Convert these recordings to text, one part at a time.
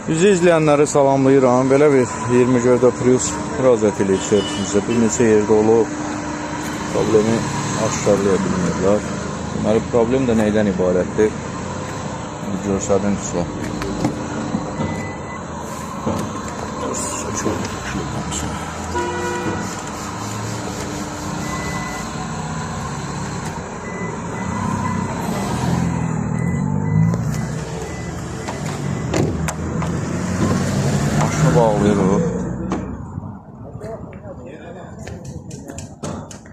Bizi izləyənləri salamlayıram. Belə bir 20 gövdə Prius müraciət edib servisimizə. Bir neçə yerdə olub, problemi aşkarlaya bilmirlər. Deməli, problem də neydən ibarətdir? Görsədim sizə. Bağlayırıq.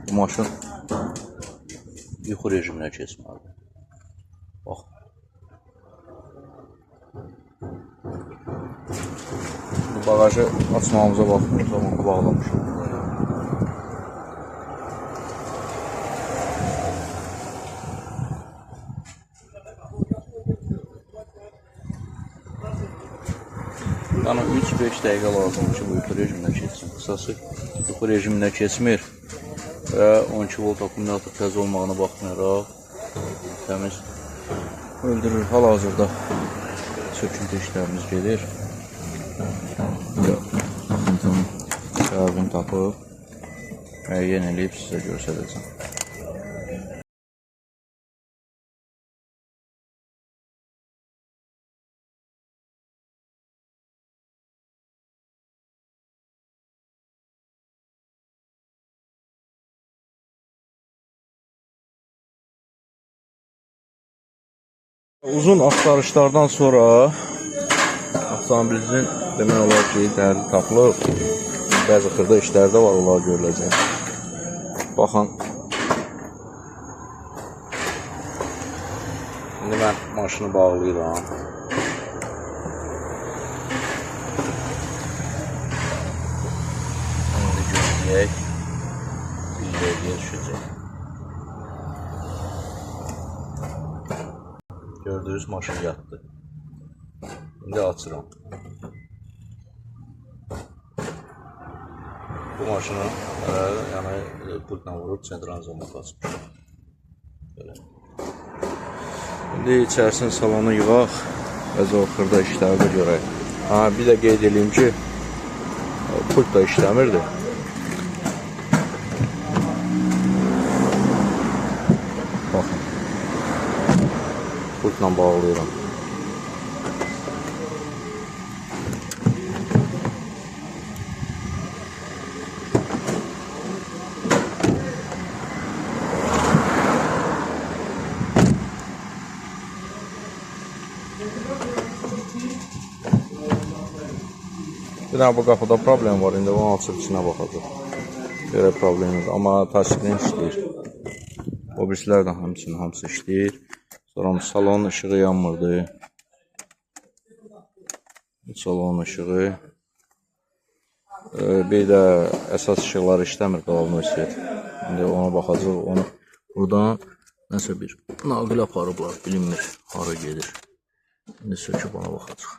Bu maşın yuxu rejiminə keçməlidir. Bax. Bu bagajı açmamıza baxmıyoruz, amma bağlamışım. Yəni 3-5 dəqiqə lazımdır ki, bu yuxu rejiminə keçsin. Qısası yuxu rejiminə keçmir və 12 volt akkumulyator təzə olmağına baxmayaraq təmiz öldürür. Hal-hazırda söküntü işlərimiz gedir. Səbəbini tapıb müəyyən eləyib sizə göstərəcəm. Uzun axtarışlardan sonra avtomobilimizin demək olar ki, dərdi tapılıb. Bəzi xırda işlər də var, onlar görüləcək. Baxın. İndi mən maşını bağlayıram. İndi gözləyək. Bir dəqiqəyə düşəcək. Gördüğünüz maşın yatdı. Şimdi açıram. Bu maşını yani pultla vurup sentranzoma basmış. Böyle. Şimdi içərisinin salonu yığaq. Bəzi o xırda işlərdə görək. Bir də qeyd edeyim ki, pult da işləmirdi. Baxın. Pultla bağlayıram. Bir dənə bu qapıda problem var. İndi onu açıb içinə baxacaq. Belə problemdir. Amma təşkilin işləyir. O birisilər də həmçinin hamısı işləyir. Sonra salonun ışığı yanmırdı. Salonun ışığı. Bir də əsas işıqlar işləmir, qalanı svet. İndi ona baxacaq. Onu buradan nəsə bir naqil aparıblar, bilinmir, hara gedir. İndi söküb ona baxacaq.